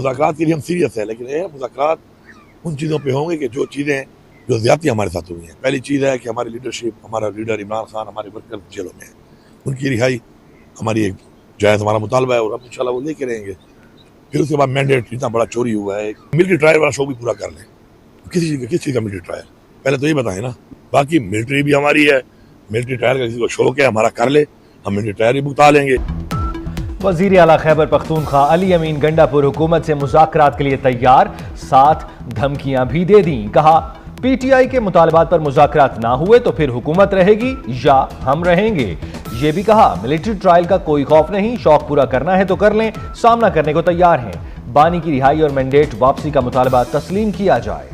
मुज़ाकरात के लिए हम सीरियस है, लेकिन ये मुज़ाकरात उन चीज़ों पे होंगे कि जो चीज़ें जो ज़्यादती हमारे साथ हुई हैं। पहली चीज़ है कि हमारी लीडरशिप, हमारा लीडर इमरान खान, हमारे वर्कर जेलों में हैं, उनकी रिहाई हमारी एक जायज़ हमारा मुतालबा है और हम इंशाल्लाह वो लेके रहेंगे। फिर उसके बाद मैंडेट, इतना बड़ा चोरी हुआ है, मिलिट्री ट्रायल वाला शो भी पूरा कर लें। किस चीज़ का मिलिट्री ट्रायल, पहले तो ये बताएं ना। बाकी मिलिट्री भी हमारी है, मिलिट्री ट्रायल का किसी को शौक है हमारा कर ले, हम मिलिट्री ट्रायल भी भुगता लेंगे। वज़ीर आला खैबर पख्तूनख्वा अली अमीन गंडापुर हुकूमत से मुज़ाकरात के लिए तैयार, साथ धमकियां भी दे दी। कहा पीटीआई के मुतालबात पर मुज़ाकरात ना हुए तो फिर हुकूमत रहेगी या हम रहेंगे। ये भी कहा मिलिट्री ट्रायल का कोई खौफ नहीं, शौक पूरा करना है तो कर लें, सामना करने को तैयार हैं। बानी की रिहाई और मैंडेट वापसी का मुतालबा तस्लीम किया जाए।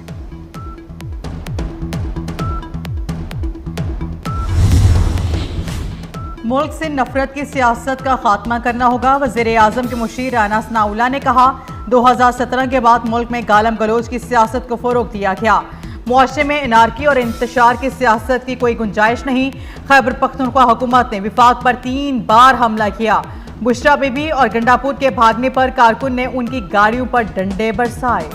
मुल्क से नफरत की सियासत का खात्मा करना होगा। वज़ीर आज़म के मुशीर राना सनाउल्लाह ने कहा 2017 के बाद मुल्क में गालम गलोच की सियासत को फ़रोग़ दिया गया। मुआशरे में इनारकी और इंतशार की सियासत की कोई गुंजाइश नहीं। खैबर पख्तूनख्वा हुकूमत ने विफाक पर 3 बार हमला किया। बुशरा बीबी और गंडापुर के भागने पर कारकुन ने उनकी गाड़ियों पर डंडे बरसाए।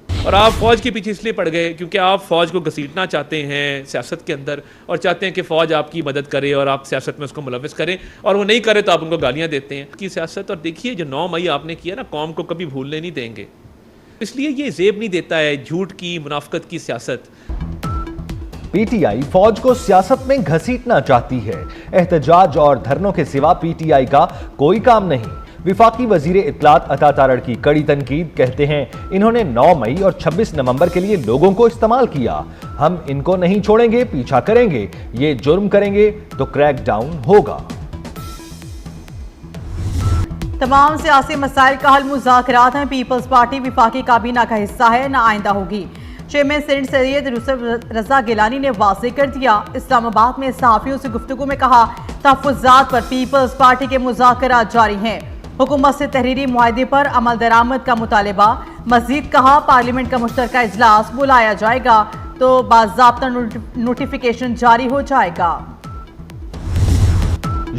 और आप फौज के पीछे इसलिए पड़ गए क्योंकि आप फौज को घसीटना चाहते हैं सियासत के अंदर और चाहते हैं कि फौज आपकी मदद करे और आप सियासत में उसको मुलविस करें, और वो नहीं करे तो आप उनको गालियां देते हैं की सियासत। और देखिए जो 9 मई आपने किया ना, कौम को कभी भूलने नहीं देंगे। इसलिए ये जेब नहीं देता है झूठ की, मुनाफकत की सियासत। पीटीआई फौज को सियासत में घसीटना चाहती है। एहतजाज और धरनों के सिवा पीटीआई का कोई काम नहीं। विफाकी वजीर इत्तलात अता तारड़ की कड़ी तनकीद, कहते हैं इन्होंने 9 मई और 26 नवंबर के लिए लोगों को इस्तेमाल किया। हम इनको नहीं छोड़ेंगे, पीछा करेंगे, ये जुर्म करेंगे तो क्रैक डाउन होगा। तमाम सियासी मसाइल का हल मुज़ाकरात हैं। पीपल्स पार्टी विफाकी काबीना का हिस्सा है, न आइंदा होगी। चेयरमैन सेनेट सैयद यूसुफ रजा गिलानी ने वाज़ेह कर दिया। इस्लामाबाद में सहाफ़ियों से गुफ्तगू में कहा तहफ़्फ़ुज़ात पर पीपल्स पार्टी के मुज़ाकरात जारी हैं। हुकूमत से तहरीरी मुआहदे पर अमल दरामद का मुतालबा। मज़ीद कहा पार्लियामेंट का मुश्तरका इजलास बुलाया जाएगा तो बाज़ाब्ता नोटिफिकेशन जारी हो जाएगा।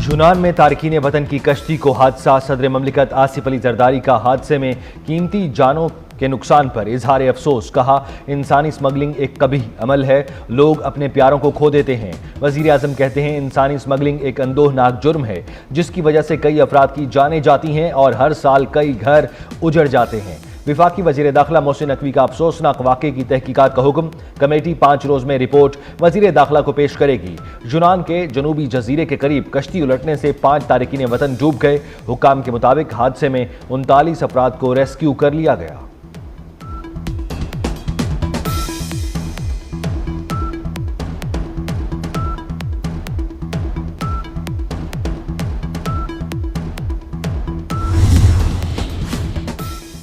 यूनान में तारकीन वतन की कश्ती को हादसा। सदर ममलिकत आसिफ अली जरदारी का हादसे में कीमती जानों के नुकसान पर इजहार अफसोस। कहा इंसानी स्मगलिंग एक कबीह अमल है, लोग अपने प्यारों को खो देते हैं। वज़ीर आज़म कहते हैं इंसानी स्मगलिंग एक अंदोहनाक जुर्म है जिसकी वजह से कई अफराद की जानें जाती हैं और हर साल कई घर उजड़ जाते हैं। विफाकी वज़ीर दाखिला मोहसिन नकवी का अफसोसनाक वाक़े की तहकीकात का हुक्म। कमेटी 5 रोज़ में रिपोर्ट वज़ीर दाखिला को पेश करेगी। यूनान के जनूबी जजीरे के करीब कश्ती उलटने से 5 तारकीन वतन डूब गए। हुक्काम के मुताबिक हादसे में 39 अफराद को रेस्क्यू कर लिया गया।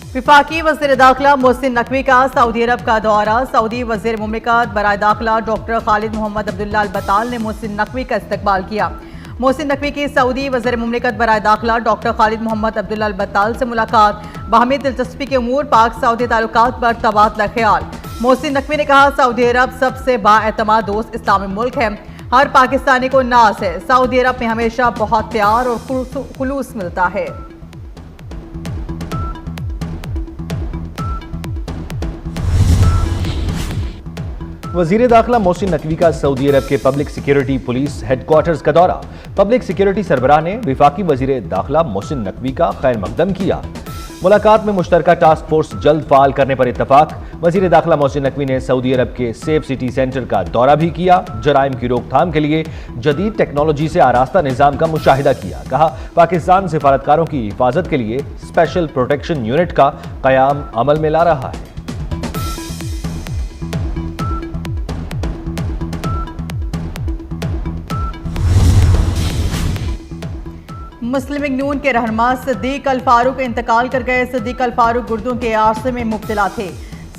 विफाकी वज़ीर दाखिला मोहसिन नकवी का सऊदी अरब का दौरा। सऊदी वज़ीर मुमलिकत बराए दाखिला डॉक्टर खालिद मोहम्मद अब्दुल्ला अल बताल ने मोहसिन नकवी का इस्तकबाल किया। मोहसिन नकवी की सऊदी वज़ीर मुमलिकत बराए दाखिला डॉक्टर खालिद मोहम्मद अब्दुल्ला अल बताल से मुलाकात। बाहमी दिलचस्पी के उमूर पाक सऊदी ताल्लुकात पर तबादला ख्याल। मोहसिन नकवी ने कहा सऊदी अरब सबसे बाएतमाद दोस्त इस्लामी मुल्क है, हर पाकिस्तानी को नाज है। सऊदी अरब में हमेशा बहुत प्यार और खुलूस मिलता है। वज़ीर दाखिला मोहसिन नकवी का सऊदी अरब के पब्लिक सिक्योरिटी पुलिस हेडक्वार्टर्स का दौरा। पब्लिक सिक्योरिटी सरबराह ने विफाकी वज़ीर दाखिला मोहसिन नकवी का खैर मकदम किया। मुलाकात में मुश्तरका टास्क फोर्स जल्द फाल करने पर इत्तफाक। वज़ीर दाखिला मोहसिन नकवी ने सऊदी अरब के सेफ सिटी सेंटर का दौरा भी किया। जराइम की रोकथाम के लिए जदीद टेक्नोलॉजी से आरास्ता निज़ाम का मुशाहिदा किया। कहा पाकिस्तान सिफारतकारों की हिफाजत के लिए स्पेशल प्रोटेक्शन यूनिट का क़याम अमल में ला रहा है। मुस्लिम लीग नून के रहनुमा सिद्दीक अल फारूक इंतकाल कर गए। सिद्दीक अल फारूक गुर्दों के आरसे में मुब्तला थे।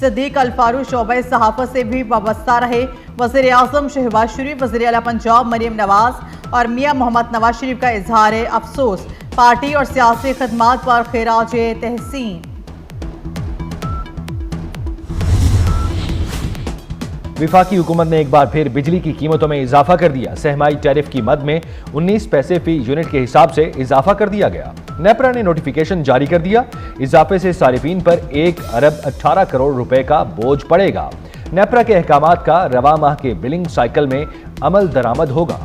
सिद्दीक अल फारूक शोबे सहाफ़त से भी वाबस्ता रहे। वज़ीर आज़म शहबाज शरीफ, वज़ीर आला पंजाब मरीम नवाज और मियां मोहम्मद नवाज शरीफ का इजहार अफसोस। पार्टी और सियासी खदमात पर खिराज तहसीन। विफाकी हुकूमत ने एक बार फिर बिजली की कीमतों में इजाफा कर दिया। सहमाई टैरिफ की मद में 19 पैसे फी यूनिट के हिसाब से इजाफा कर दिया गया। नेपरा ने नोटिफिकेशन जारी कर दिया। इजाफे से सारिफीन पर 1 अरब 18 करोड़ रुपए का बोझ पड़ेगा। नेपरा के अहकामात का रवा माह के बिलिंग साइकिल में अमल दरामद होगा।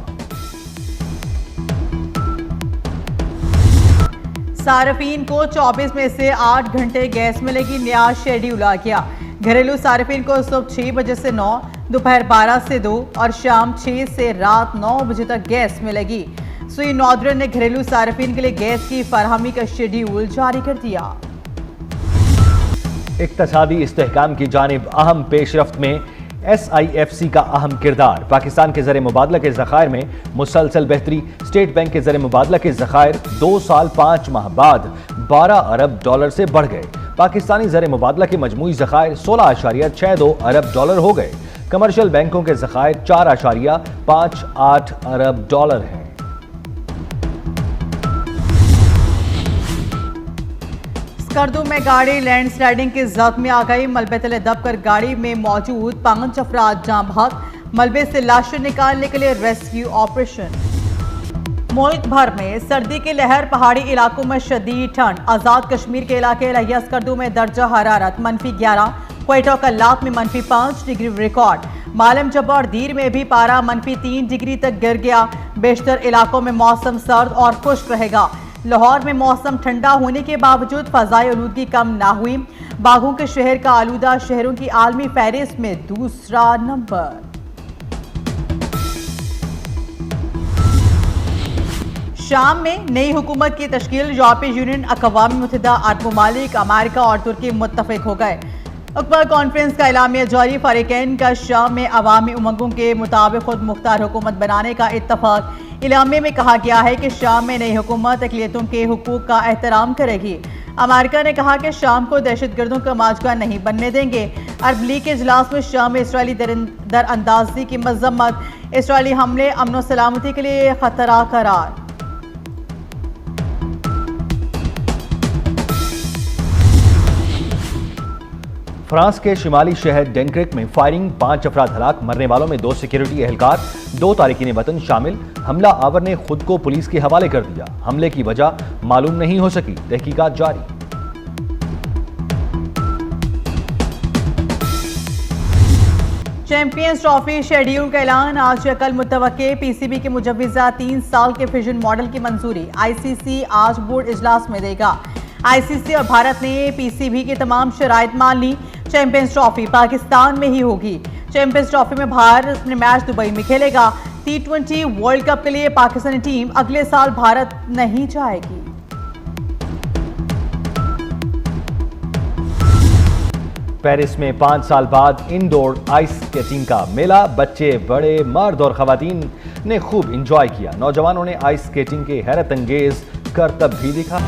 सार्फिन को 24 में से 8 घंटे गैस मिलेगी। नया शेड्यूल आ गया। घरेलू सार्फिन को सुबह 6 बजे से 9, दोपहर 12 से 2 और शाम 6 से रात 9 बजे तक गैस मिलेगी। सुई नॉर्दर्न ने घरेलू सार्फिन के लिए गैस की फराहमी का शेड्यूल जारी कर दिया। इक्तसादी इस्तेहकाम की जानिब अहम पेशरफ्त में SIFC का अहम किरदार। पाकिस्तान के ज़र मुबादला के ज़खायर में मुसलसल बेहतरी। स्टेट बैंक के ज़र मुबादला के ज़खायर 2 साल 5 माह बाद 12 अरब डॉलर से बढ़ गए। पाकिस्तानी ज़र मुबादला के मजमूई ज़खायर 16.62 अरब डॉलर हो गए। कमर्शियल बैंकों के ज़खायर 4.58 अरब डॉलर हैं। स्कर्दू में गाड़ी लैंडस्लाइडिंग की जद में आ गई। मलबे तले दबकर गाड़ी में मौजूद 5 अफराद जान बहक। मलबे से लाशें निकालने के लिए रेस्क्यू ऑपरेशन। मुल्क भर में सर्दी की लहर। पहाड़ी इलाकों में शदीद ठंड। आज़ाद कश्मीर के इलाके लहिया स्कर्दू में दर्जा हरारत -11, क्वेटा कल्लात में -5 डिग्री रिकॉर्ड। मालम जब्बा और दीर में भी पारा -3 डिग्री तक गिर गया। बेशतर इलाकों में मौसम सर्द और खुश्क रहेगा। लाहौर में मौसम ठंडा होने के बावजूद फ़ज़ाई आलूदगी कम ना हुई। बाघों के शहर का आलूदा शहरों की आलमी फहरिस्त में दूसरा नंबर। शाम में नई हुकूमत की तश्कील। यूरोपीय यूनियन, अक़वाम मुत्तहिदा अरब ममालिक, अमेरिका और तुर्की मुत्तफ़िक हो गए। अकबर कॉन्फ्रेंस का एलामिया जारी। फ़रीक़ैन का शाम में अवामी उमंगों के मुताबिक खुद मुख्तार हुकूमत बनाने का इत्तफ़ाक़। इलामे में कहा गया है कि शाम में नई हुकूमत अक़लियतों के हुकूक का एहतराम करेगी। अमेरिका ने कहा कि शाम को दहशतगर्दों का माजगा नहीं बनने देंगे। अरब लीग के इजलास में शाम में इसराइली दरअंदाजी की मजम्मत। इसराइली हमले अमन व सलामती के लिए खतरा करार। फ्रांस के शिमाली शहर डेनक्रिक में फायरिंग, 5 अफराद हलाक। मरने वालों में 2 सिक्योरिटी एहलकार, 2 तारिकीन वतन शामिल। हमला आवर ने खुद को पुलिस के हवाले कर दिया। हमले की वजह मालूम नहीं हो सकी। तहकीकात जारी। चैंपियंस ट्रॉफी शेड्यूल का ऐलान। आज या कल मुतवक्के। PCB के मुजव्विज़ा 3 साल के फिजन मॉडल की मंजूरी। ICC आज बोर्ड इजलास में देगा। ICC और भारत ने PCB की तमाम शराइत मान ली। चैंपियंस ट्रॉफी पाकिस्तान में ही होगी। चैंपियंस ट्रॉफी में भारत अपने मैच दुबई में खेलेगा। T20 वर्ल्ड कप के लिए पाकिस्तानी टीम अगले साल भारत नहीं जाएगी। पेरिस में 5 साल बाद इंडोर आइस स्केटिंग का मेला। बच्चे, बड़े, मर्द और खवातीन ने खूब इंजॉय किया। नौजवानों ने आइस स्केटिंग के हैरत अंगेज करतब भी दिखा।